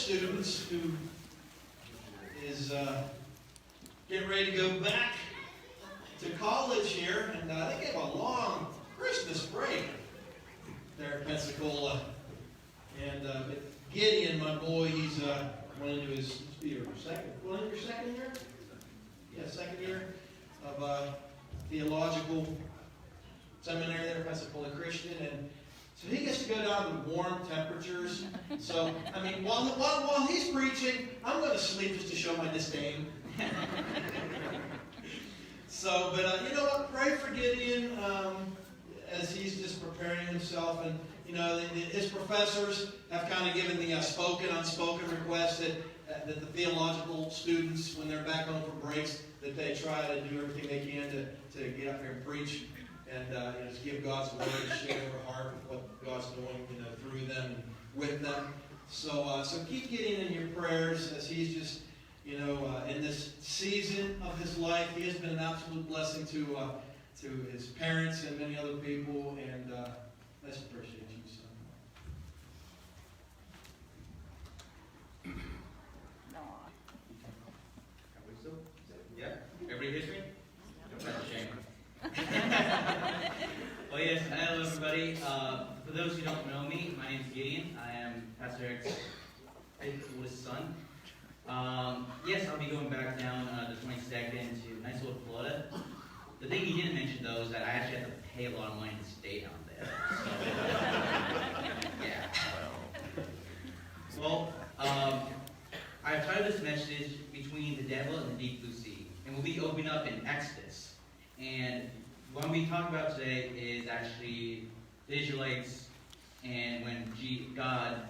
students who is getting ready to go back to college here, and they gave a long Christmas break there at Pensacola. And but Gideon, my boy, he's went into his second year? Yeah, second year of theological seminary there at Pensacola Christian, and so he gets to go down to warm temperatures. So, I mean, while he's preaching, I'm going to sleep just to show my disdain. So, but you know what? Pray for Gideon as he's just preparing himself. And, you know, his professors have kind of given the spoken, unspoken request that the theological students, when they're back home for breaks, that they try to do everything they can to get up here and preach. And you know, just give God's word and share their heart with what God's doing, you know, through them and with them. So, so keep Gideon in your prayers as he's just, you know, in this season of his life. He has been an absolute blessing to his parents and many other people, and I just appreciate you so much. Yeah, everybody hears me? That's a shame. Well, yes, hello everybody. For those who don't know me, my name is Gideon. I am Pastor Eric's oldest son. Yes, I'll be going back down the 22nd to nice old Florida. The thing he didn't mention though is that I actually have to pay a lot of money to stay down there. So, yeah. Well, I've titled this message Between the Devil and the Deep Blue Sea, and we'll be opening up in Exodus. And what we talk about today is actually the Israelites and when God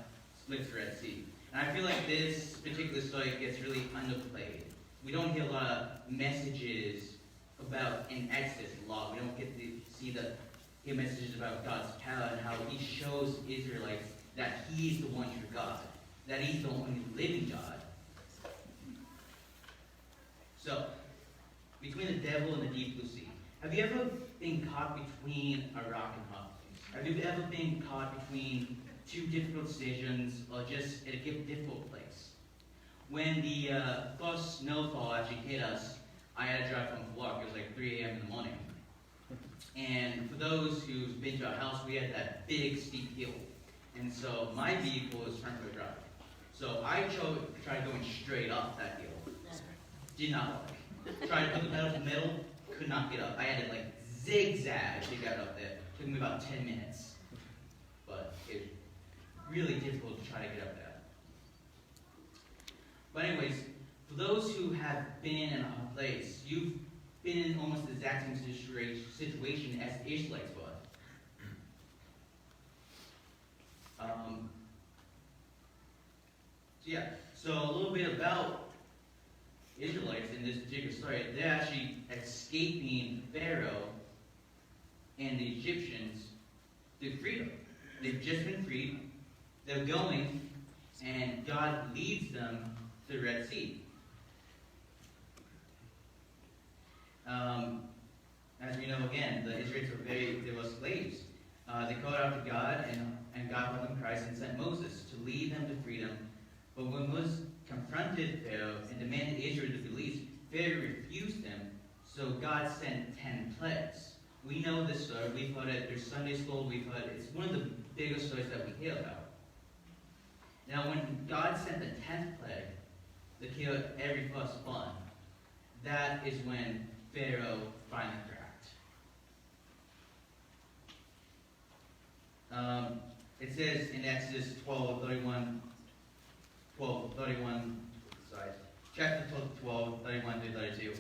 splits the Red Sea. And I feel like this particular story gets really underplayed. We don't hear a lot of messages about in Exodus a lot. We don't get to hear messages about God's power and how He shows Israelites that He's the one true God, that He's the only living God. So, between the devil and the deep blue sea. Have you ever been caught between a rock and hard place? Have you ever been caught between two difficult decisions or just at a difficult place? When the first snowfall actually hit us, I had to drive home from work. It was like 3 a.m. in the morning. And for those who've been to our house, we had that big steep hill. And so my vehicle was front-wheel drive. So I tried going straight up that hill. Did not work. Tried to put the pedal to the middle, could not get up. I had to like zigzag to get up there. Took me about 10 minutes. But it was really difficult to try to get up there. But anyways, for those who have been in a place, you've been in almost the exact same situation as the Israelites were. So a little bit about Israelites in this particular story. They're actually escaping Pharaoh and the Egyptians to freedom. They've just been freed. They're going, and God leads them to the Red Sea. As we know, again, the Israelites were slaves. They called out to God, and God called them Christ and sent Moses to lead them to freedom. But when Moses confronted Pharaoh and demanded Israel to be released, Pharaoh refused them, so God sent 10 plagues. We know this story. We've heard it through Sunday school. We've heard it. It's one of the biggest stories that we hear about. Now, when God sent the 10th plague to kill every firstborn, that is when Pharaoh finally cracked. It says in Exodus chapter 12, 31 through 32.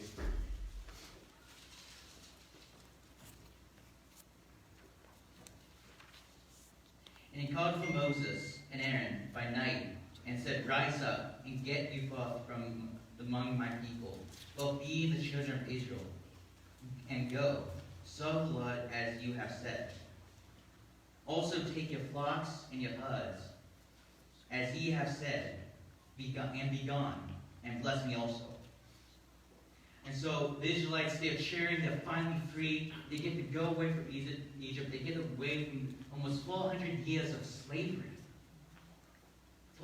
And he called for Moses and Aaron by night and said, "Rise up and get you forth from among my people, both ye and the children of Israel, and go, serve the Lord as you have said. Also take your flocks and your herds, as ye have said, be gone, and bless me also." And so the Israelites, they're cheering, they're finally free. They get to go away from Egypt. They get away from almost 400 years of slavery.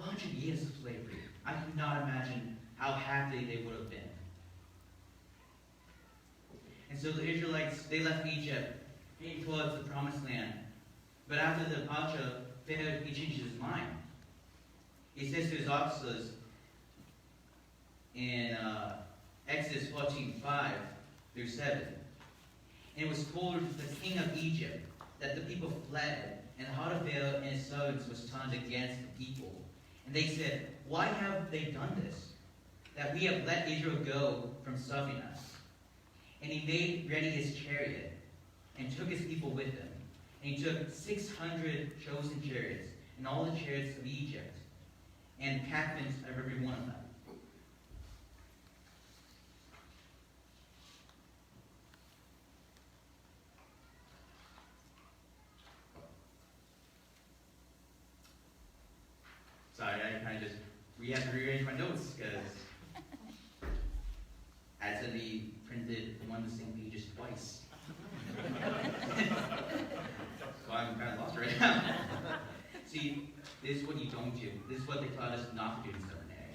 400 years of slavery. I cannot imagine how happy they would have been. And so the Israelites, they left Egypt, heading towards the promised land. But after the departure, Pharaoh, he changes his mind. He says to his officers in Exodus 14:5 through 7, and it was told the king of Egypt that the people fled, and the heart of Pharaoh and his servants was turned against the people. And they said, why have they done this? That we have let Israel go from serving us. And he made ready his chariot, and took his people with him. And he took 600 chosen chariots, and all the chariots of Egypt, and captains of every one of them. Sorry, I kind of just have to rearrange my notes because I accidentally printed one of the same pages twice. So I'm kind of lost right now. See, this is what you don't do. This is what they taught us not to do in seminary.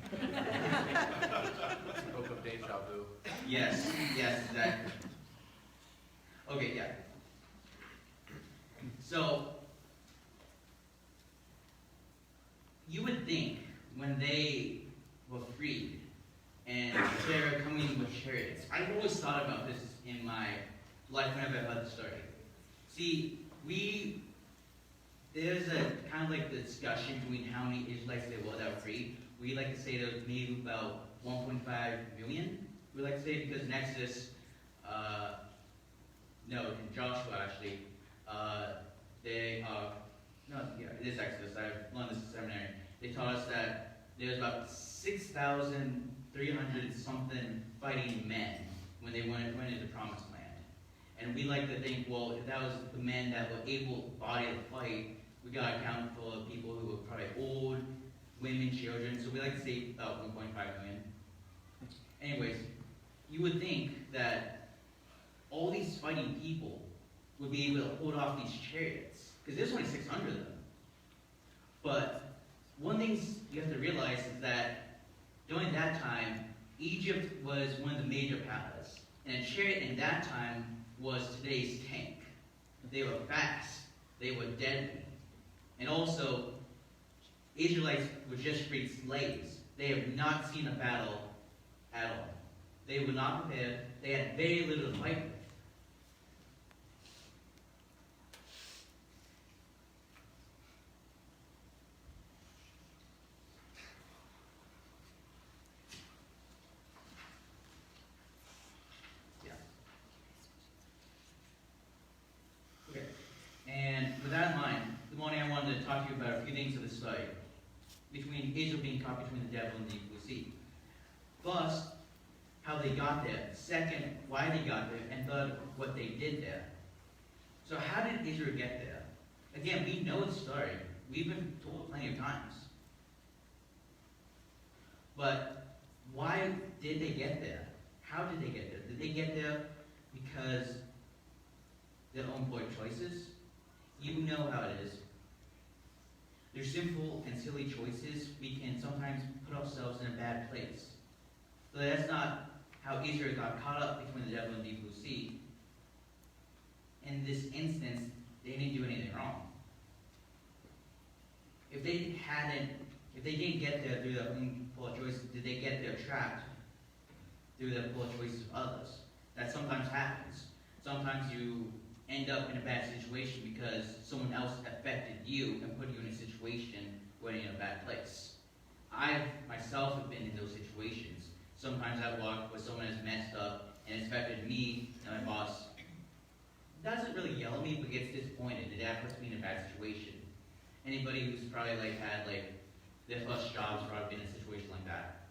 It's a book of deja vu. Yes, exactly. Okay, yeah. So, you would think when they were freed and they're coming with chariots, I've always thought about this in my life whenever I heard the story. See, there's a kind of like the discussion between how many Israelites there were that were freed. We like to say there was maybe about 1.5 million. We like to say because in Exodus, in Joshua actually, it is Exodus. I've learned this in seminary. They taught us that there's about 6,300 something fighting men when they went into the Promised Land. And we like to think, well, if that was the men that were able-bodied to fight, we got to account for people who were probably old, women, children. So we like to say about 1.5 million. Anyways, you would think that all these fighting people would be able to hold off these chariots, because there's only 600 of them. But one thing you have to realize is that during that time, Egypt was one of the major powers. And a chariot in that time was today's tank. They were fast. They were deadly. And also, Israelites were just freed slaves. They have not seen a battle at all. They were not prepared. They had very little to fight with. And with that in mind, this morning I wanted to talk to you about a few things of the story between Israel being caught between the devil and the Blue Sea. First, how they got there. Second, why they got there. And third, what they did there. So how did Israel get there? Again, we know the story. We've been told plenty of times. But why did they get there? How did they get there? Did they get there because their own poor choices? You know how it is. Through simple and silly choices, we can sometimes put ourselves in a bad place. So that's not how Israel got caught up between the devil and the Blue Sea. In this instance, they didn't do anything wrong. If they didn't get there through their own poor choices, did they get there trapped through the poor choices of others? That sometimes happens. Sometimes you end up in a bad situation because someone else affected you and put you in a situation where you're in a bad place. I myself have been in those situations. Sometimes I walk where someone has messed up and it's affected me and my boss. Doesn't really yell at me, but gets disappointed, and that puts me in a bad situation. Anybody who's probably had their first job has probably been in a situation like that.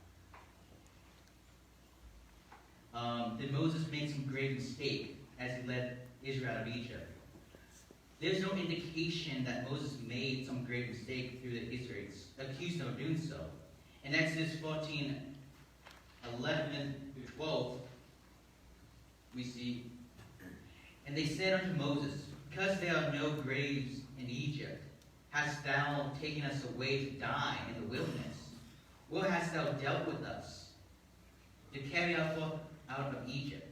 Did Moses make some grave mistake as he led Israel out of Egypt? There's no indication that Moses made some grave mistake through the Israelites, accused him of doing so. In Exodus 14, 11 through 12, we see, and they said unto Moses, because there are no graves in Egypt, hast thou taken us away to die in the wilderness? What hast thou dealt with us to carry us forth out of Egypt?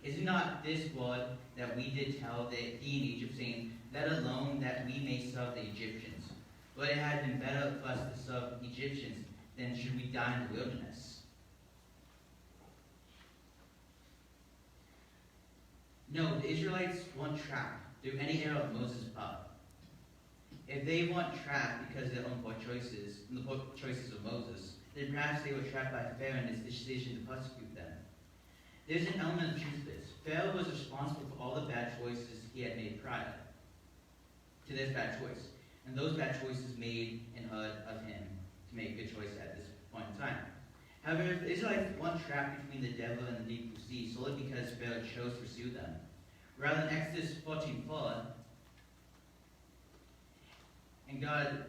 Is it not this blood that we did tell the in Egypt, saying, let alone that we may serve the Egyptians? But it had been better for us to serve Egyptians than should we die in the wilderness. No, the Israelites weren't trapped through any error of Moses' part. If they weren't trapped because of their own poor choices, and the poor choices of Moses, then perhaps they were trapped by Pharaoh and his decision to persecute them. There's an element of truth to this. Pharaoh was responsible for all the bad choices he had made prior to this bad choice. And those bad choices made and heard of him to make a good choice at this point in time. However, if the Israelites weren't trapped between the devil and the deep blue sea solely because Pharaoh chose to pursue them. Rather, in Exodus 14:4, and God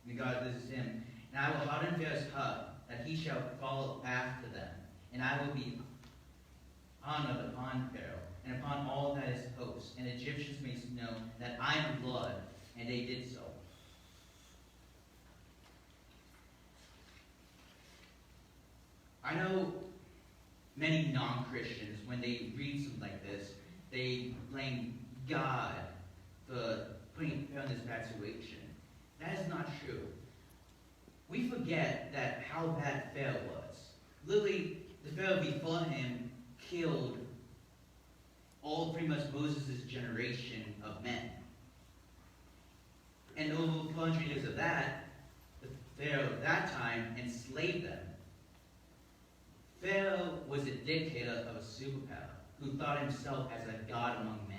this is him, and I will harden Pharaoh's heart, that he shall follow after them, and I will be honored upon Pharaoh, and upon all that is host, and Egyptians may know that I am Lord, and they did so. I know many non-Christians, when they read something like this, they blame God for putting Pharaoh in this bad situation. That is not true. We forget that how bad Pharaoh was. Literally, the Pharaoh before him killed all pretty much Moses' generation of men. And over 400 years of that, the Pharaoh at that time enslaved them. Pharaoh was a dictator of a superpower who thought himself as a god among men.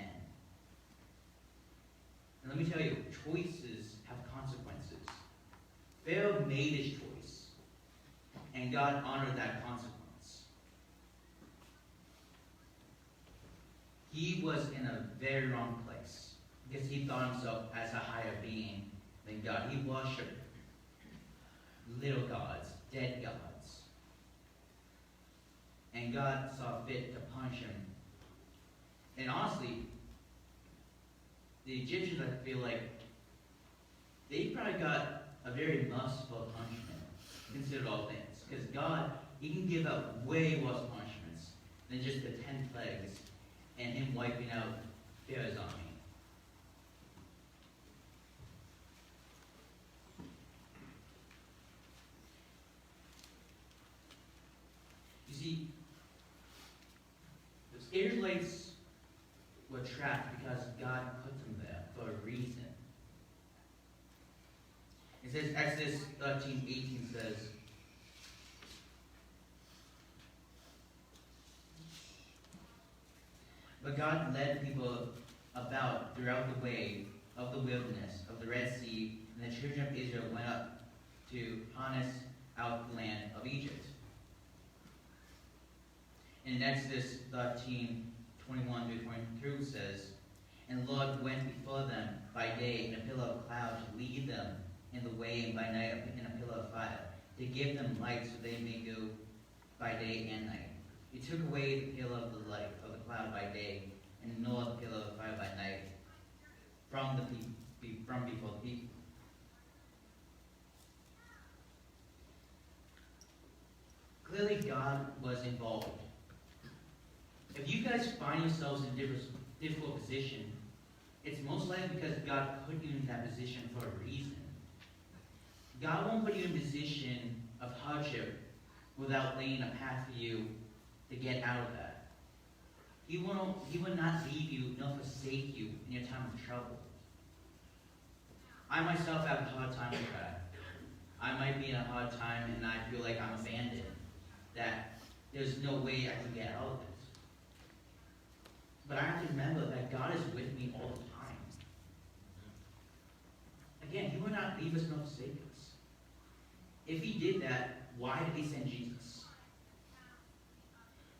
And let me tell you, choices have consequences. Pharaoh made his choice, and God honored that consequence. He was in a very wrong place because he thought himself as a higher being than God. He worshipped little gods, dead gods. And God saw fit to punish him. And honestly, the Egyptians, I feel like, they probably got a very merciful punishment, considered all things. Because God, he can give out way worse punishments than just the 10 plagues and him wiping out Pharaoh's army. You see, the Israelites were trapped because God put them there for a reason. It says, Exodus 13:18 says, but God led people about throughout the way of the wilderness, of the Red Sea, and the children of Israel went up to harness out the land of Egypt. In Exodus 13:21-22 says, and the Lord went before them by day in a pillar of cloud to lead them in the way, and by night in a pillar of fire, to give them light so they may go by day and night. He took away the pillar of the light of the cloud by day, and nor the pillar of fire by night from before the people. Clearly, God was involved. If you guys find yourselves in a difficult position, it's most likely because God put you in that position for a reason. God won't put you in a position of hardship without laying a path for you to get out of that. He will not leave you nor forsake you in your time of trouble. I myself have a hard time with that. I might be in a hard time and I feel like I'm abandoned, that there's no way I can get out of it. But I have to remember that God is with me all the time. Again, He will not leave us nor forsake us. If He did that, why did He send Jesus?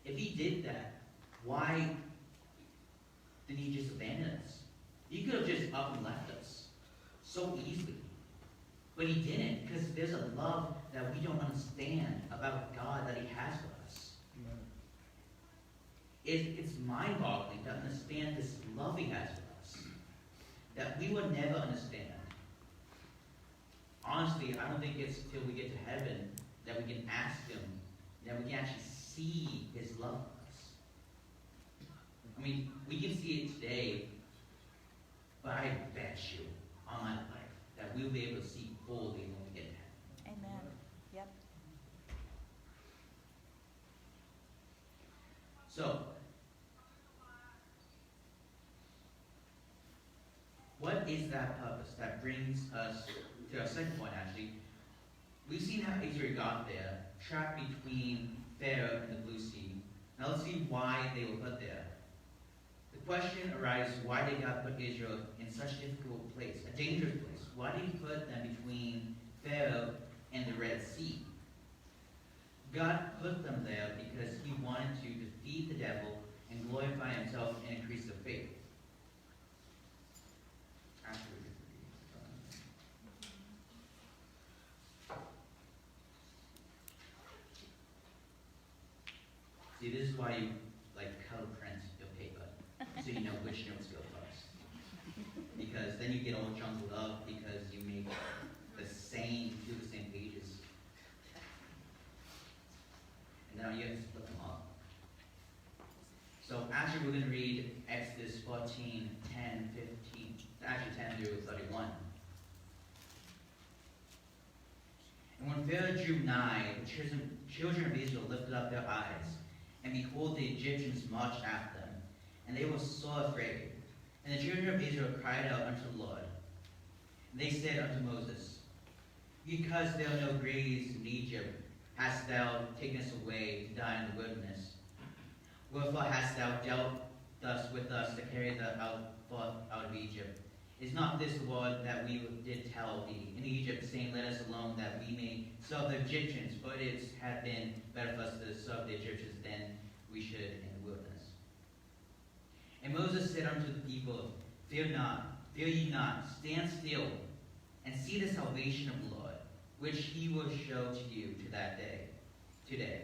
If He did that, why did He just abandon us? He could have just up and left us so easily. But He didn't, because there's a love that we don't understand about God that He has for us. It's mind-boggling to understand this love He has for us. that we will never understand. Honestly, I don't think it's till we get to heaven that we can ask him, that we can actually see his love for us. I mean, we can see it today, but I bet you on my life that we'll be able to see fully when we get to heaven. Amen. Yep. So, what is that purpose that brings us to our second point, actually? We've seen how Israel got there, trapped between Pharaoh and the Blue Sea. Now let's see why they were put there. The question arises why they got put Israel in such a difficult place, a dangerous place. Why did he put them between Pharaoh and the Red Sea? God put them there because he wanted to defeat the devil and glorify himself and increase their faith. See, this is why you color print your paper, so you know which notes go first. Because then you get all jumbled up because you make the same pages. And now you have to split them up. So actually we're going to read Exodus 14, 10, 15, actually 10 through 31. And when Pharaoh drew nigh, the children of Israel lifted up their eyes, and behold, the Egyptians marched after them, and they were sore afraid. And the children of Israel cried out unto the Lord. And they said unto Moses, because there are no graves in Egypt, hast thou taken us away to die in the wilderness? Wherefore hast thou dealt thus with us to carry us forth out of Egypt? Is not this the word that we did tell thee in Egypt, saying, let us alone, that we may serve the Egyptians? For it had been better for us to serve the Egyptians than we should in the wilderness. And Moses said unto the people, fear ye not, stand still, and see the salvation of the Lord, which he will show to you to that day, today.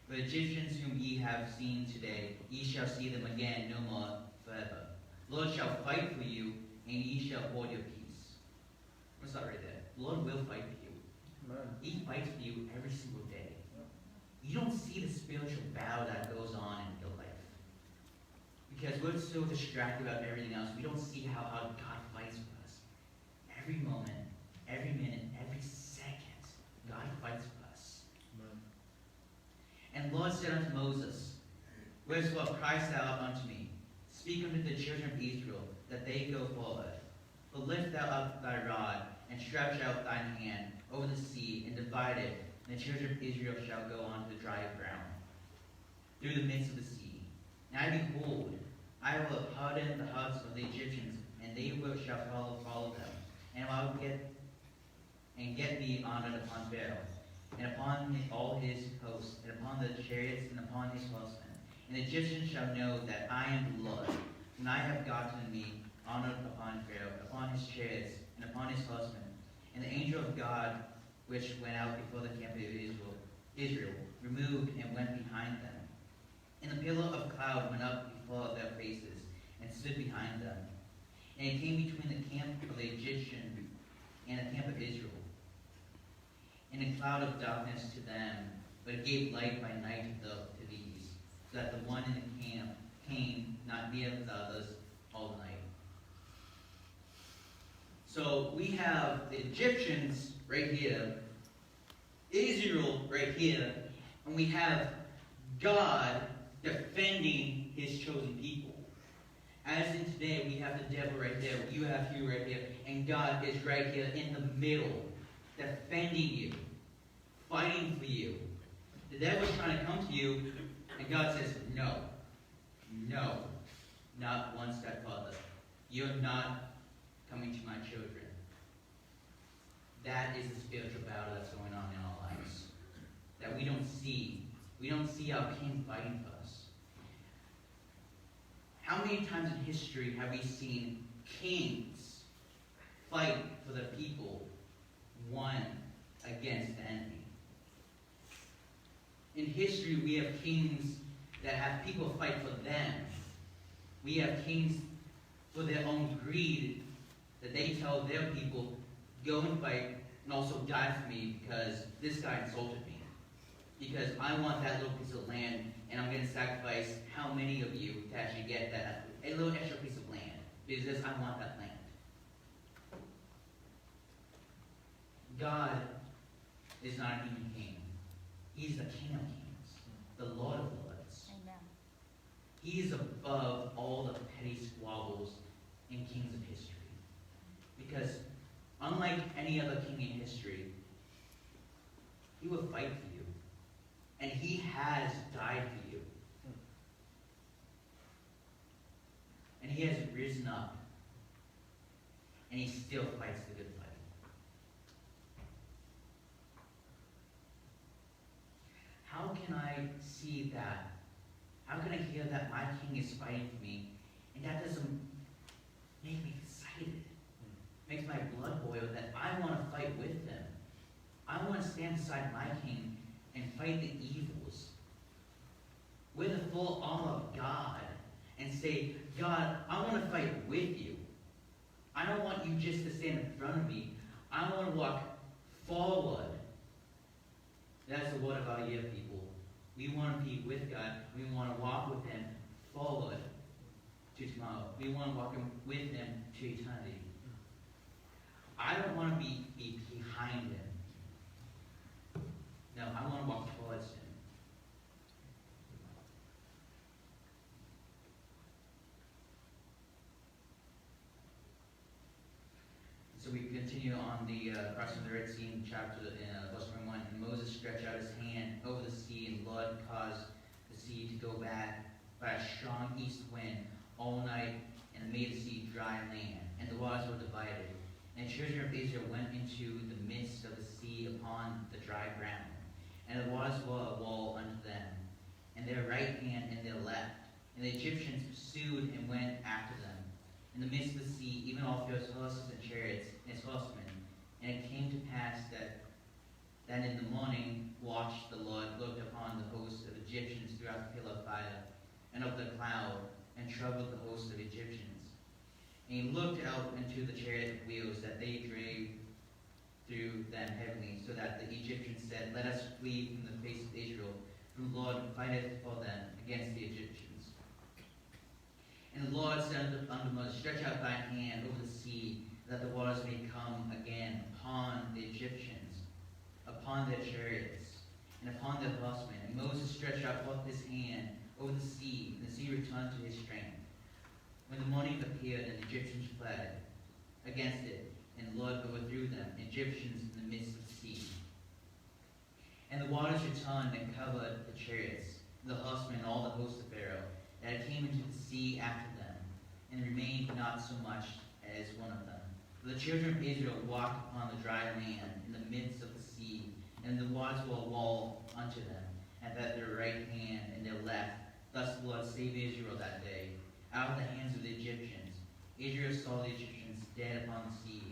For the Egyptians whom ye have seen today, ye shall see them again no more forever. The Lord shall fight for you, and ye shall hold your peace. I'm going to stop right there. The Lord will fight for you. Amen. He fights for you every single day. You don't see the spiritual battle that goes on in your life. Because we're so distracted about everything else, we don't see how God fights for us. Every moment, every minute, every second, God fights for us. Amen. And the Lord said unto Moses, wherefore criest thou unto me? Speak unto the children of Israel, that they go forward. But lift thou up thy rod, and stretch out thine hand over the sea, and divide it, and the children of Israel shall go on to the dry ground, through the midst of the sea. Now behold, I will harden the hearts of the Egyptians, and they shall follow them. And I will get thee honored upon Pharaoh, and upon all his hosts, and upon the chariots, and upon his horsemen. And the Egyptians shall know that I am the Lord, when I have gotten me honored upon Pharaoh, upon his chariots, and upon his horsemen. And the angel of God, which went out before the camp of Israel, removed and went behind them. And the pillar of cloud went up before their faces, and stood behind them. And it came between the camp of the Egyptian and the camp of Israel. And a cloud of darkness to them, but it gave light by night to these, so that the one in the camp came not near the others all the night. So we have the Egyptians right here, Israel right here, and we have God defending his chosen people. As in today, we have the devil right there, you have you right here, and God is right here in the middle, defending you, fighting for you. The devil's trying to come to you, and God says, no, not one step further. You're not coming to my children. That is the spiritual battle that's going on in our lives, that we don't see. We don't see our King fighting for us. How many times in history have we seen kings fight for the people, one against the enemy? In history, we have kings that have people fight for them. We have kings for their own greed that they tell their people, go and fight and also die for me because this guy insulted me. Because I want that little piece of land, and I'm going to sacrifice how many of you to actually get that, a little extra piece of land, because I want that land. God is not an even king. He's the King of Kings, the Lord of Lords. Amen. He is above all the petty squabbles and kings of history. Because unlike any other king in history, he will fight for you. And he has died for you. And he has risen up. And he still fights the good fight. How can I see that? How can I hear that my king is fighting for me, and that doesn't make me excited? Makes my blood boil that I want to fight with them. I want to stand beside my king and fight the evils with the full armor of God and say, God, I want to fight with you. I don't want you just to stand in front of me. I want to walk forward. That's the word of our year, people. We want to be with God. We want to walk with Him forward to tomorrow. We want to walk with Him to eternity. I don't want to be behind Him. No, I want to walk towards Him. So we continue on the crossing of the Red Sea in chapter verse 21. And Moses stretched out his hand over the sea, and blood caused the sea to go back by a strong east wind all night, and made the sea dry land, and the waters were divided. And the children of Israel went into the midst of the sea upon the dry ground, and the waters were a wall unto them, and their right hand and their left. And the Egyptians pursued and went after them in the midst of the sea, even all Pharaoh's horses and chariots and his horsemen. And it came to pass that in the morning watch the Lord looked upon the host of Egyptians throughout the pillar of fire and of the cloud, and troubled the host of Egyptians. And he looked out into the chariot wheels that they drave through them heavily, so that the Egyptians said, Let us flee from the face of Israel, for the Lord fighteth for them against the Egyptians. And the Lord said unto Moses, Stretch out thine hand over the sea, that the waters may come again upon the Egyptians, upon their chariots, and upon their horsemen. And Moses stretched out forth his hand over the sea, and the sea returned to his strength. When the morning appeared, and the Egyptians fled against it, and the Lord overthrew them, Egyptians in the midst of the sea. And the waters returned and covered the chariots, the horsemen, and all the host of Pharaoh, that it came into the sea after them, and remained not so much as one of them. For the children of Israel walked upon the dry land in the midst of the sea, and the waters were a wall unto them, and at their right hand and their left. Thus the Lord saved Israel that day, out of the hands of the Egyptians. Israel saw the Egyptians dead upon the sea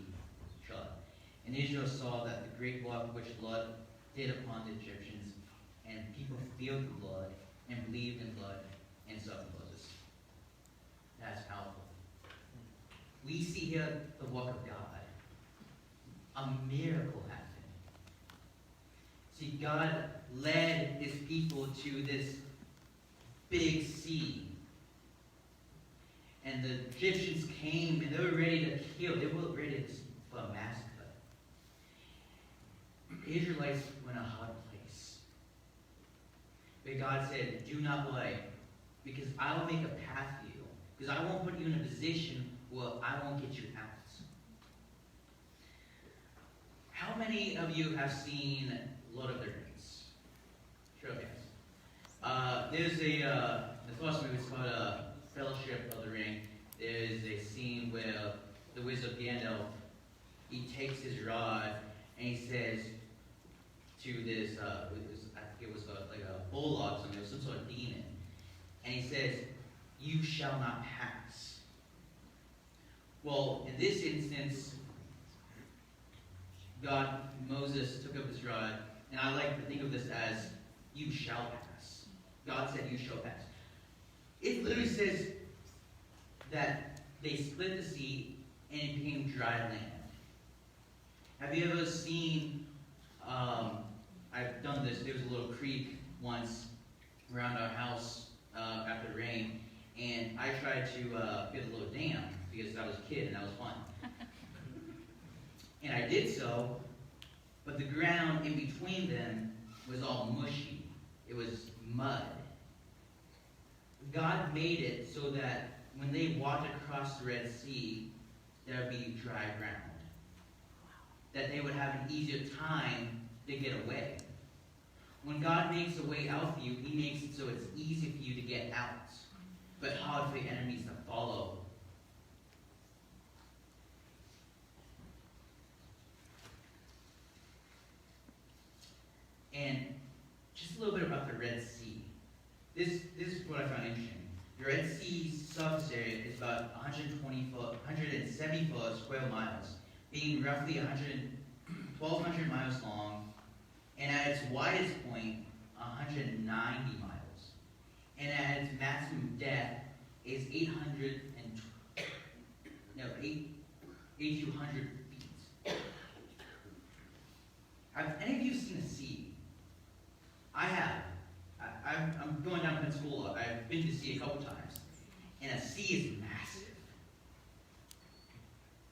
shore. And Israel saw that the great work which the Lord did upon the Egyptians, and people feared the Lord, and believed in the Lord, and served Moses. That's powerful. We see here the work of God. A miracle happened. See, God led his people to this big sea. And the Egyptians came and they were ready to kill. They were ready for a massacre. The Israelites were in a hard place. But God said, do not worry, because I will make a path for you. Because I won't put you in a position where I won't get you out. How many of you have seen Lord of the Rings? Sure, yes. There's the first movie is called Fellowship of the Ring. There's a scene where the wizard Gandalf, he takes his rod and he says to this, I think it was like a bulldog, something, it was some sort of demon, and he says, "You shall not pass." Well, in this instance, Moses took up his rod, and I like to think of this as, you shall pass. God said, you shall pass. It literally says that they split the sea, and it became dry land. Have you ever seen, I've done this, there was a little creek once around our house after the rain, and I tried to build a little dam because I was a kid and that was fun. And I did so, but the ground in between them was all mushy. It was mud. God made it so that when they walked across the Red Sea, there would be dry ground. That they would have an easier time to get away. When God makes a way out for you, He makes it so it's easy for you to get out, but hard for your enemies to follow. And just a little bit about the Red Sea. This is what I found interesting. The Red Sea's surface area is about 170 foot square miles, being roughly 1,200 miles long, and at its widest point, 190 miles. And at its maximum depth is 8,200 feet. Have any of you seen a sea? I have. I'm going down Pensacola. I've been to sea a couple times. And a sea is massive.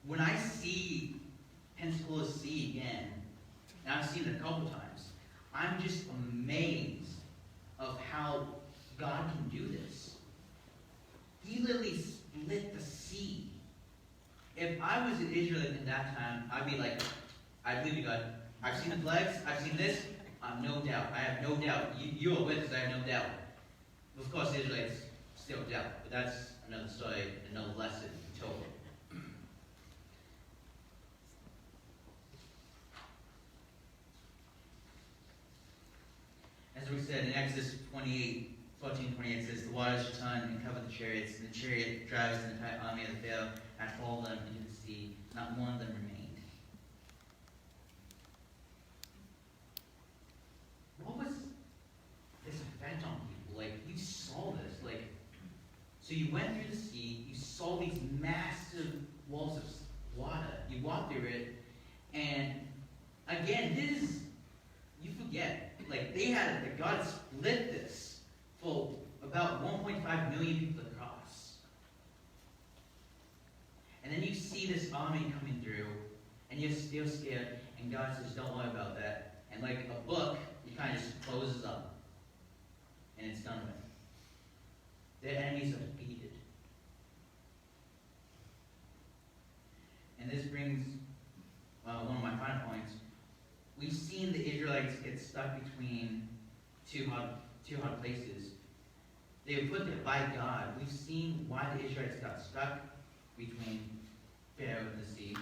When I see Pensacola Sea again, and I've seen it a couple times, I'm just amazed of how God can do this. He literally split the sea. If I was an Israelite in that time, I'd be like, I believe in God. I've seen the plagues, I've seen this, no doubt. I have no doubt. You are with us, I have no doubt. Of course, the Israelites still doubt, but that's another story, another lesson told. As we said in Exodus 14:28 says, the waters returned and covered the chariots, and the chariot drivers and the entire army of the Pharaoh had fallen them into the sea. Not one of them remained. What was this effect on people? Like, you saw this. Like, so you went through the sea, you saw these massive walls of water. You walked through it, and again, you forget. Like, God split this for about 1.5 million people to cross. And then you see this army coming through, and you're still scared, and God says, don't worry about that. And like a book, it kind of just closes up, and it's done with. Their enemies are defeated. And this brings one of my final points. We've seen the Israelites get stuck between two hard places. They were put there by God. We've seen why the Israelites got stuck between Pharaoh and the sea.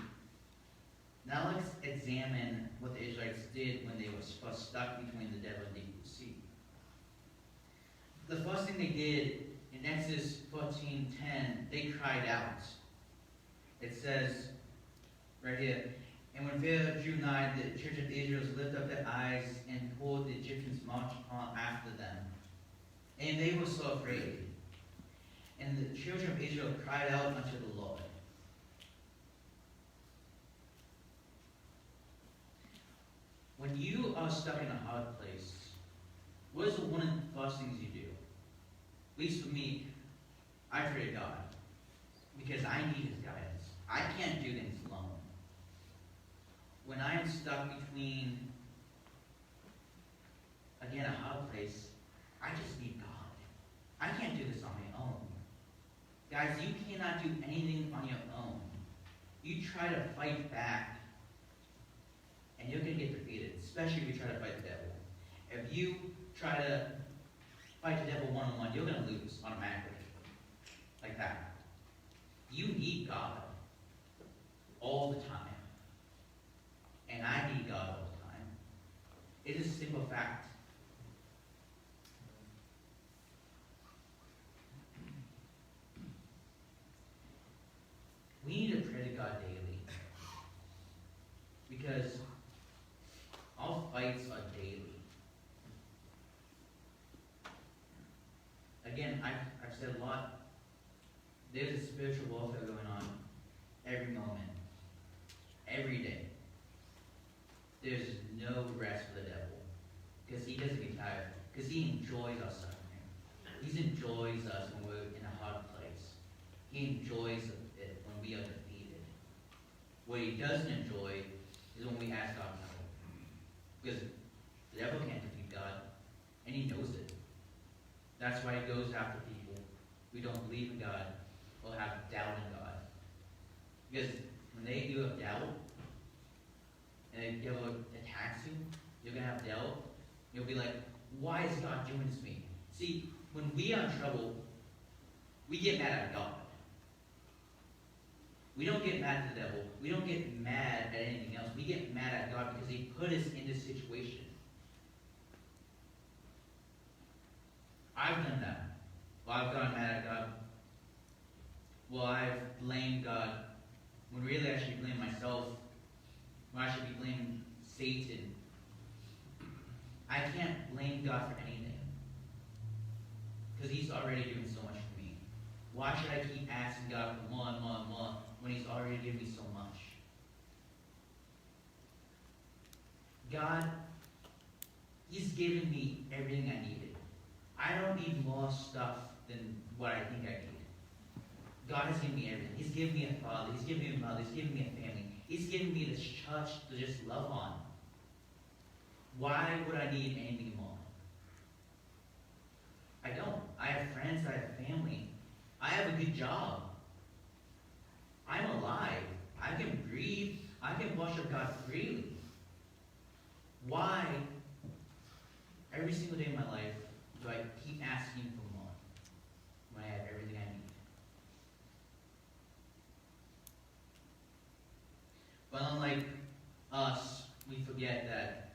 Now let's examine what the Israelites did when they were stuck between the devil and the deep sea. The first thing they did in Exodus 14:10, they cried out. It says right here, and when Pharaoh drew nigh, the children of the Israelites lifted up their eyes, and behold, the Egyptians marched on after them. And they were so afraid. And the children of Israel cried out unto the Lord. When you are stuck in a hard place, what is one of the first things you do? At least for me, I pray to God. Because I need His guidance. I can't do things alone. When I am stuck between, again, a hard place, I just need God. I can't do this on my own. Guys, you cannot do anything on your own. You try to fight back, and you're going to get defeated, especially if you try to fight the devil. If you try to fight the devil one-on-one, you're going to lose automatically. Like that. You need God all the time. And I need God all the time. It is a simple fact. We need to pray to God daily. Because all fights are daily. Again, I've said a lot. There's a spiritual warfare going on every moment, every day. There's no rest for the devil, because he doesn't get tired, because he enjoys us suffering. He enjoys us when we're in a hard place. He enjoys it when we are defeated. What he doesn't enjoy is when we ask God for help, because the devil can't defeat God, and he knows it. That's why he goes after people who don't believe in God or have doubt in God. Because when you have doubt, and the devil attacks you, you're going to have doubt. You'll be like, why is God doing this to me? See, when we are in trouble, we get mad at God. We don't get mad at the devil. We don't get mad at anything else. We get mad at God because he put us in this situation. I've done that. Well, I've gotten mad at God. Well, I've blamed God when really I should blame myself. When I should be blaming Satan. I can't blame God for anything, because he's already doing so much for me. Why should I keep asking God for more and more and more when he's already given me so much? God, he's given me everything I needed. I don't need more stuff than what I think I need. God has given me everything. He's given me a father. He's given me a mother. He's given me a family. He's given me this church to just love on. Why would I need anything more? I don't. I have friends. I have family. I have a good job. I'm alive. I can breathe. I can worship God freely. Why, every single day of my life, do I keep asking for more when I have everything I need? But unlike us, we forget that,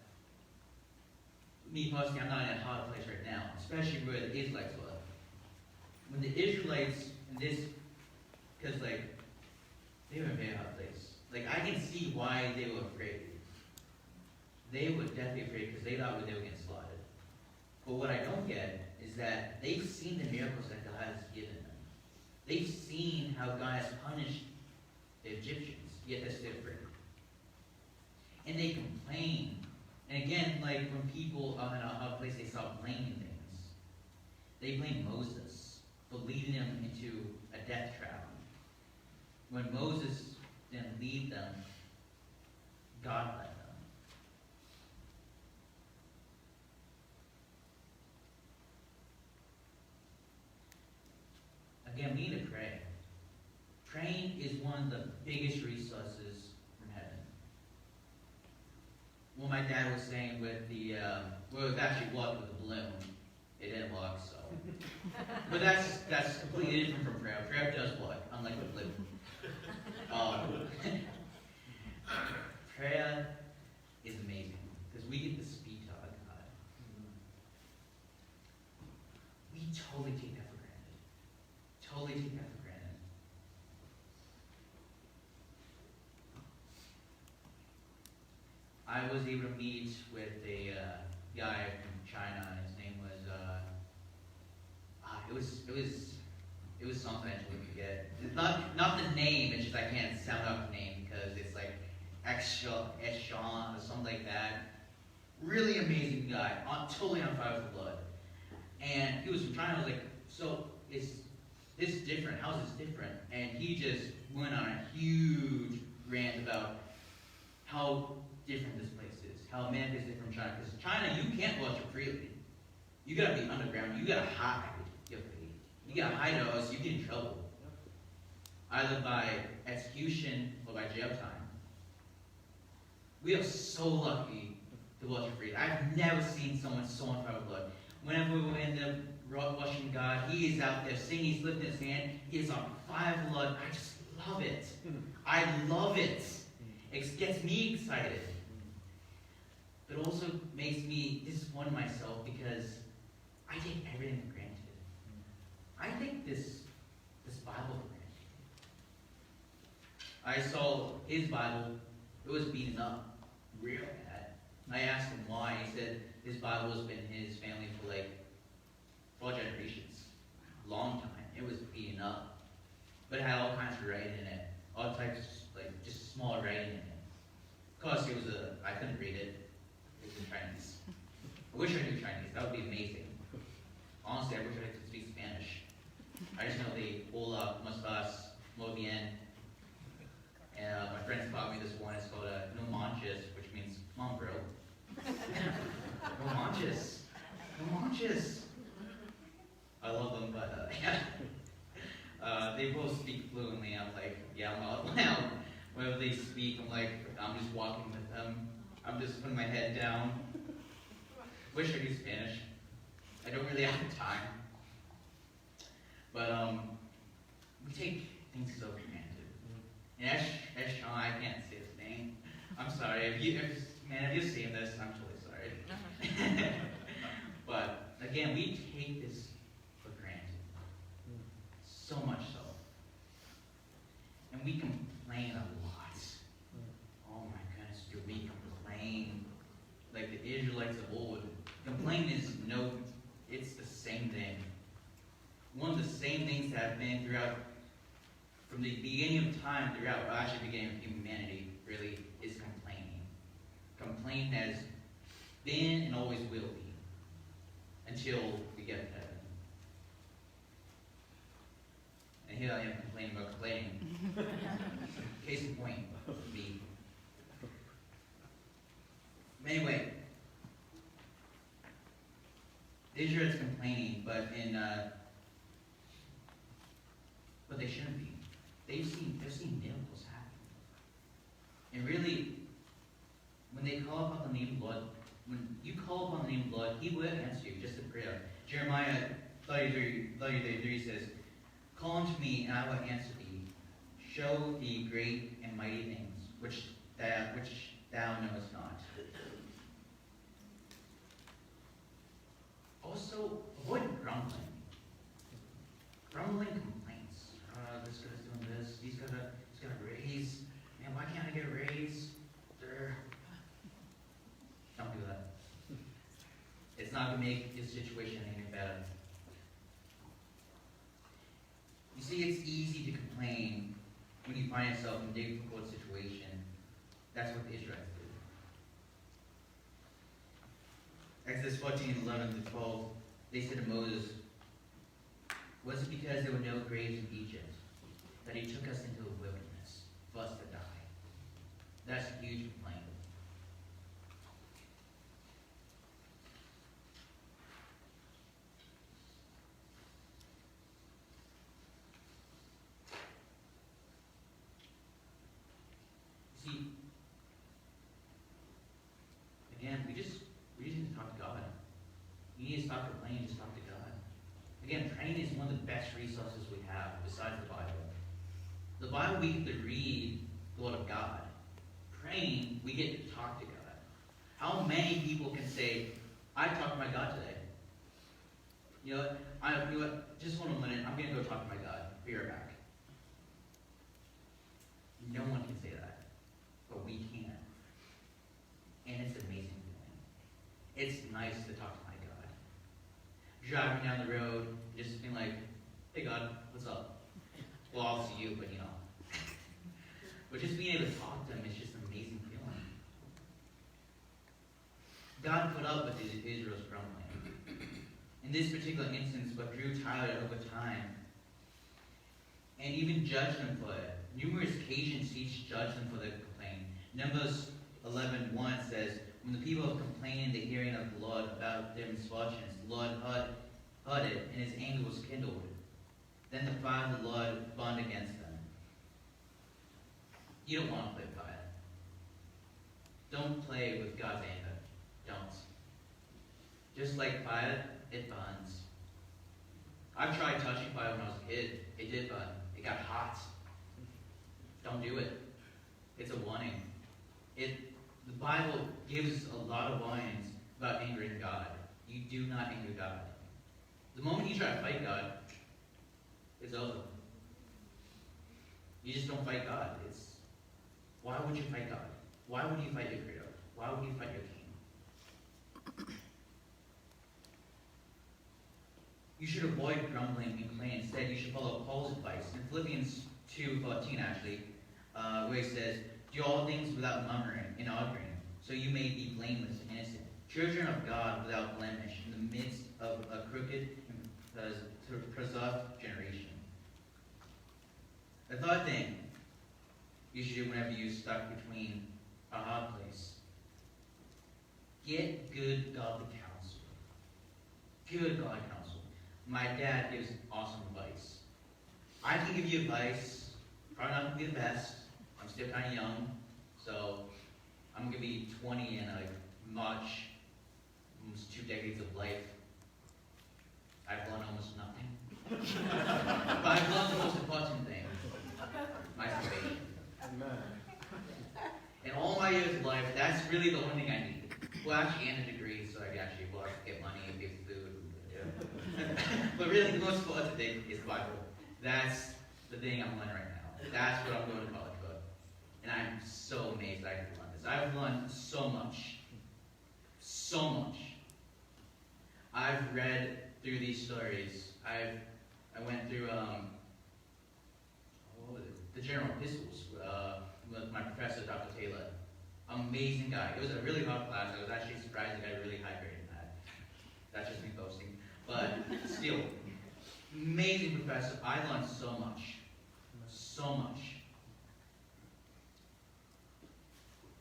me personally, I'm not in a hard place right now, especially where the Israelites were. When the Israelites, in this, because they were in a very hard place. I can see why they were afraid. They were definitely afraid because they thought they were getting slaughtered. But what I don't get is that they've seen the miracles that God has given them. They've seen how God has punished the Egyptians, yet they're still afraid. And they complain. And again, when people are in a hard place, they start blaming things. They blame Moses for leading them into a death trap. When Moses didn't lead them, God led them. Again, we need to pray. Praying is one of the biggest resources from heaven. What my dad was saying with the, we've actually walked with a balloon. It didn't work, so. But that's completely different from prayer. Prayer does work, unlike the balloon. Prayer is amazing, because we get to speak to our God. We totally take that for granted. Totally take that for granted. I was able to meet with a guy from China. His name was it was something I totally forget. It's not the name. It's just I can't sound out the name because it's like Eshon or something like that. Really amazing guy, totally on fire with the blood. And he was from China. I was like, so is this different? How's this different? And he just went on a huge rant about how different this place is, how America is different from China. Because China, you can't worship freely. You gotta be underground. You gotta hide your faith. You gotta hide or else you get in trouble. Either by execution or by jail time. We are so lucky to worship freely. I've never seen someone so on fire with blood. Whenever we end up worshiping God, he is out there singing, he's lifting his hand, he is on fire with blood. I just love it. I love it. It gets me excited. But also makes me disappoint myself because I take everything for granted. I take this Bible for granted. I saw his Bible, it was beaten up real bad. I asked him why. He said his Bible has been in his family for 4 generations. Long time. It was beaten up. But it had all kinds of writing in it. all types, like just small writing in it. Of course, I couldn't read it. It was in Chinese. I wish I knew Chinese. That would be amazing. Honestly, I wish I could speak Spanish. I just know the hola, ¿cómo estás? Muy bien. And my friends taught me this one. It's called no manches, which means come on, bro. No manches. No manches. I love them, but yeah. They both speak fluently. I'm like, yeah, I'm out loud. Whenever they speak, I'm just walking with them. I'm just putting my head down. Wish I knew Spanish. I don't really have the time. But we take things so for granted. And Sean, I can't say his name. I'm sorry. If you've seen this, I'm totally sorry. But again, we take this for granted. So much so. And we complain a lot. Oh my goodness, do we complain? Like the Israelites of old. Complain is it's the same thing. One of the same things that have been throughout, from the beginning of time throughout, actually beginning of humanity, really, is complaining. Complaint has been and always will be, until we get to heaven. And here I am complaining about complaining. Case in point, me. Anyway, Israel's complaining, but they shouldn't be. They've seen miracles happen. And really, when they call upon the name of the Lord, when you call upon the name of the Lord, He will answer you, just in prayer. Jeremiah 33 says, "Call unto me, and I will answer thee. Show thee great and mighty things, which thou knowest not." Also, avoid grumbling. Grumbling complaints. This guy's doing this. He's got a raise. Man, why can't I get a raise? Don't do that. It's not going to make your situation any better. You see, it's easy to complain when you find yourself in a difficult situation. That's what the Israelites did. Exodus 14:11-12, they said to Moses, "Was it because there were no graves in Egypt that He took us into the wilderness for us to die?" That's a huge complaint. See, again, we just need to talk to God. You need to stop complaining, just talk to God. Again, praying is one of the best resources we have besides the Bible. The Bible, we get to read the Word of God. Praying, we get to talk to God. How many people can say, "I talked to my God today"? You know what? Just hold on a minute. I'm going to go talk to my God. Be right back. No one can say that, but we can. And it's an amazing feeling. It's nice to talk to my God. Driving down the road, just being like, "Hey God, what's up?" Well, obviously you, but you know. But just being able to talk to Him is just an amazing feeling. God put up with Israel's grumbling. In this particular instance, what drew Tyler over time, and even judged them for it. Numerous occasions He judged them for their complaint. Numbers 11:1 says, "When the people have complained in the hearing of the Lord about their misfortunes, the Lord heard it, and His anger was kindled. Then the fire of the Lord burned against them." You don't want to play with fire. Don't play with God's anger. Don't. Just like fire, it burns. I've tried touching fire when I was a kid. It did burn. It got hot. Don't do it. It's a warning. The Bible gives a lot of warnings about angering God. You do not anger God. The moment you try to fight God, it's over. You just don't fight God. Why would you fight God? Why would you fight your Creator? Why would you fight your King? You should avoid grumbling and complaining. Instead, you should follow Paul's advice. In Philippians 2:14, actually, where he says, "Do all things without murmuring and arguing, so you may be blameless and innocent, children of God without blemish, in the midst of a crooked and preserved generation." The third thing you should do whenever you're stuck between a hard place: get good godly counsel. Good godly counsel. My dad gives awesome advice. I can give you advice, probably not going to be the best. I'm still kind of young, so I'm going to be 20 in March, almost 2 decades of life. I've learned almost nothing. But I've learned the most important thing: my salvation. In all my years of life, that's really the only thing I need. Well, actually, and a degree, so I can actually go out and get money and get food. But really, the most important thing is the Bible. That's the thing I'm learning right now. That's what I'm going to college for. And I'm so amazed I can learn this. I've learned so much. So much. I've read through these stories. I went through what was it? The General Epistles with my professor, Dr. Taylor. Amazing guy. It was a really hard class. I was actually surprised I got a really high grade in that. That's just me boasting. But still, amazing professor. I learned so much. So much.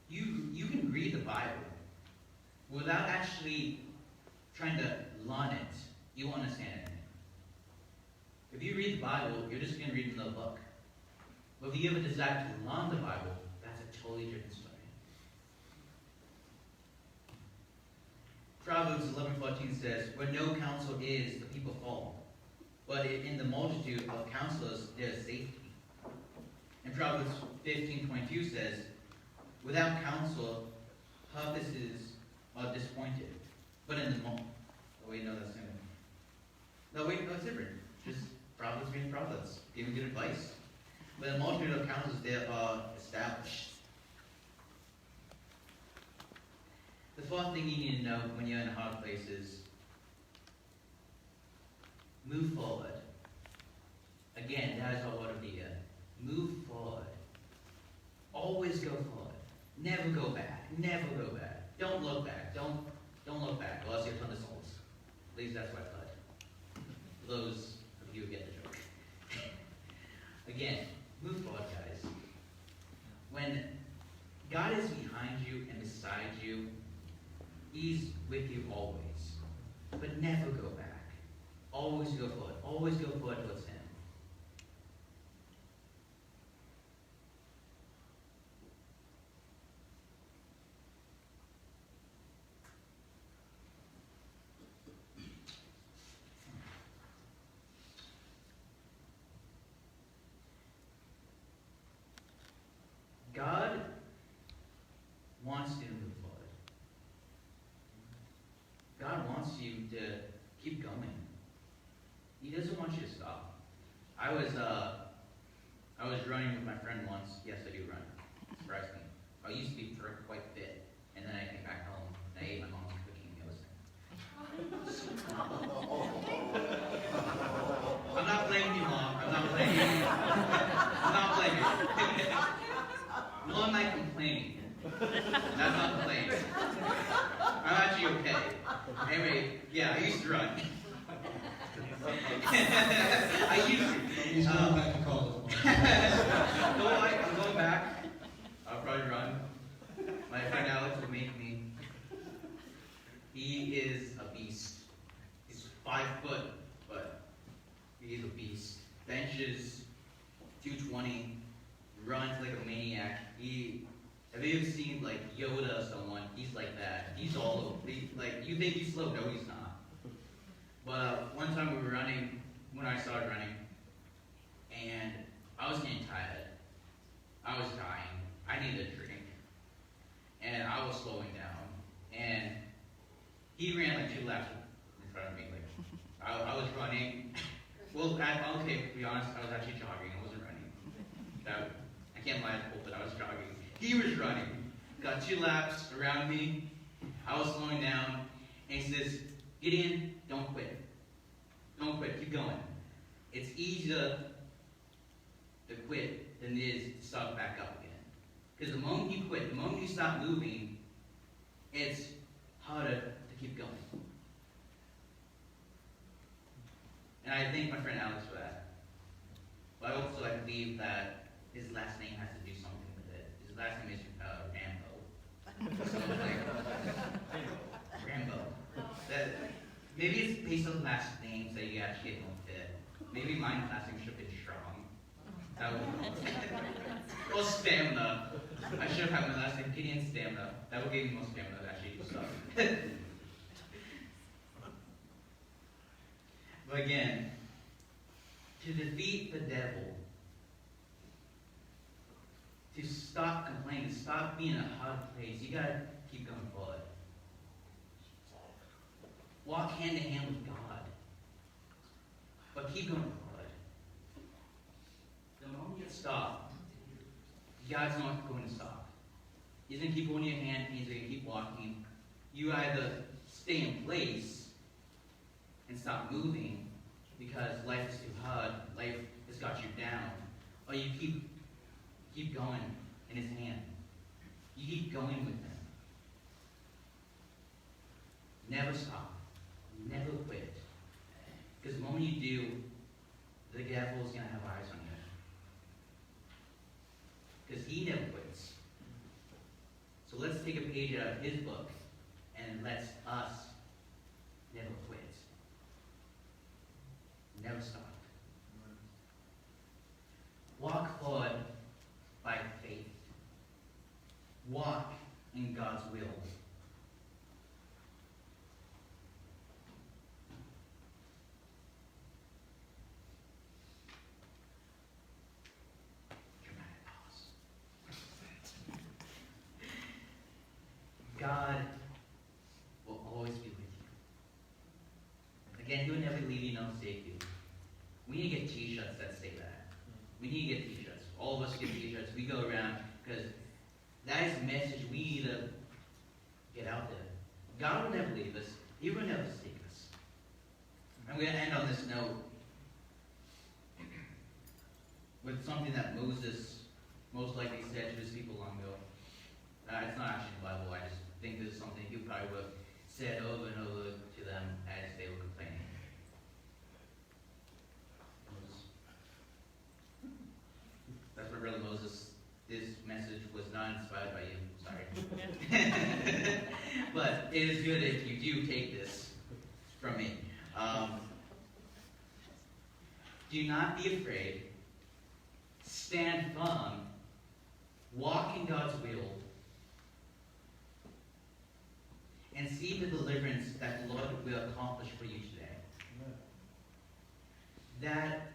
You can read the Bible without actually trying to learn it. You won't understand it. If you read the Bible, you're just going to read another book. But if you ever decide to learn the Bible, that's a totally different story. Proverbs 11:14 says, "Where no counsel is, the people fall. But in the multitude of counselors, there is safety." And Proverbs 15:22 says, "Without counsel, purposes are disappointed. But in the moment..." Oh wait, no, that's different. No, wait, no, it's different. Just Proverbs being Proverbs, giving good advice. But in the multitude of counselors, they are established. The fourth thing you need to know when you're in a hard place is move forward. Again, that is our word of the year. Move forward. Always go forward. Never go back. Never go back. Don't look back. Don't look back, or else you'll turn to souls. At least that's what I've heard. For those of you who get the joke. Again, move forward, guys. When God is behind you and beside you, He's with you always. But never go back. Always go forward. Always go forward towards Him. God wants you to move forward. God wants you to keep going. He doesn't want you to stop. I was running with my friend once. Yes, I do run. Surprised me. I used to be for quite a bit, and then I came back home and I ate my mom's cooking meals. I'm not blaming you, Mom. I'm not blaming you. I'm not blaming you. Nor am I complaining. That's not complaining. I'm actually okay. Anyway, yeah, I used to run. I used to. He's going back to college. No, I'm going back. I'll probably run. My friend Alex will make me. He is a beast. He's 5 foot, but he's a beast. Benches 220, runs like a maniac. Have you ever seen like Yoda or someone? He's like that. He's all over. Like you think he's slow? No, he's not. But one time we were running when I started running, and I was getting tired. I was dying. I needed a drink, and I was slowing down. And he ran like 2 laps in front of me. Like I was running. Well, okay, to be honest, I was actually jogging. I wasn't running. I can't lie to the pulpit. I was jogging. He was running. Got 2 laps around me. I was slowing down. And he says, "Gideon, don't quit. Don't quit. Keep going. It's easier to quit than it is to start back up again. Because the moment you quit, the moment you stop moving, it's harder to keep going. And I thank my friend Alex for that. But also I believe that his last name has to do something with it. His last name is Rambo. So like, Rambo. That, maybe it's based on last names that you actually don't fit. Maybe mine last name should have been Strong. That would be or Stamina. I should have had my last name Gideon Stamina. That would give me more stamina to actually do stuff. But again, to defeat the devil, to stop complaining, to stop being in a hard place, you gotta keep going forward. Walk hand in hand with God. But keep going forward. The moment you stop, God's not going to stop. He's going to keep holding your hand, and He's going to keep walking. You either stay in place and stop moving because life is too hard, life has got you down, or you keep going in His hand. You keep going with Him. Never stop. Never quit. Because the moment you do, the devil is going to have eyes on you. Because he never quits. So let's take a page out of his book and let's us never quit. Never stop. Walk forward by faith. Walk in God's will. God will always be with you. Again, He will never leave you nor forsake you. We need to get t-shirts that say that. We need to get t-shirts. All of us get t-shirts. We go around because that is a message we need to get out there. God will never leave us. He will never forsake us. I'm going to end on this note with something that Moses most likely said to his people long ago. It's not actually in the Bible. I just think this is something he probably would have said over and over to them as they were complaining. That's what really Moses, this message was not inspired by you. Sorry. But it is good if you do take this from me. Do not be afraid. Stand firm. Walk in God's will. And see the deliverance that the Lord will accomplish for you today. Amen. That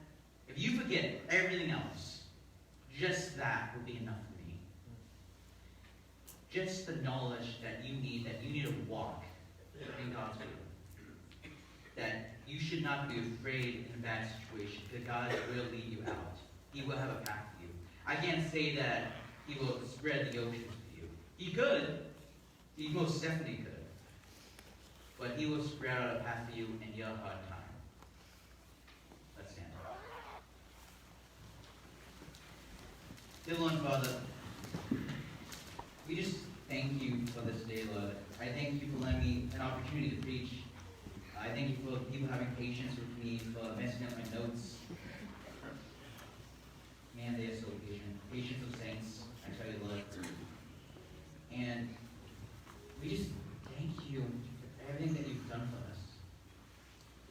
if you forget everything else, just that will be enough for me. Just the knowledge that you need to walk in God's will. That you should not be afraid in a bad situation, because God will lead you out. He will have a path for you. I can't say that He will spread the oceans for you. He could. He most definitely could. But He will spread out a path for you in your hard time. Let's stand up. Dear Lord and Father, we just thank You for this day, Lord. I thank You for letting me an opportunity to preach. I thank You for people having patience with me, for messing up my notes. Man, they are so patient. Patience of saints, I tell You, Lord. And we just thank You for everything that You've done for us.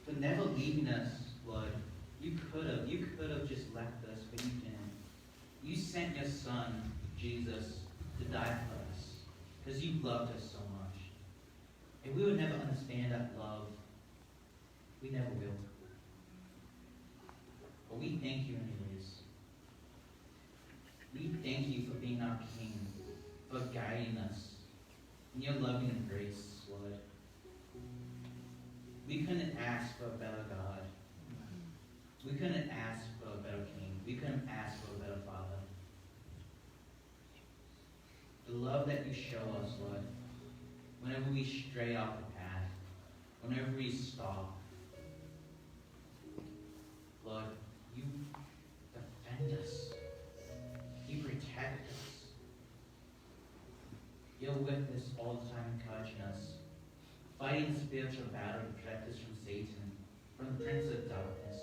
For never leaving us, Lord. You could have just left us, but You didn't. You sent Your Son, Jesus, to die for us, because You loved us so much. And we would never understand that love. We never will. But we thank You anyways. We thank You for being our King, for guiding us in Your loving embrace, Lord. We couldn't ask for a better God. We couldn't ask for a better King. We couldn't ask for a better Father. The love that You show us, Lord, whenever we stray off the path, whenever we stop, Lord, You defend us. You protect protect us. You're with us all the time, encouraging us, fighting the spiritual battle to protect us from Satan, from the prince of darkness.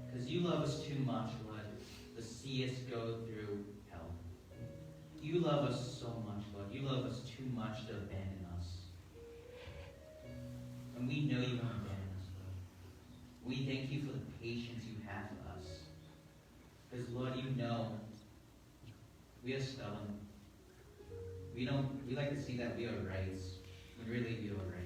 Because you love us too much, Lord, to see us go through hell. You love us so much, Lord. You love us too much to abandon us. And we know you won't abandon us, Lord. We thank you for the patience you have for us. Because, Lord, you know we are stubborn. We like to see that we are right, when really we are right.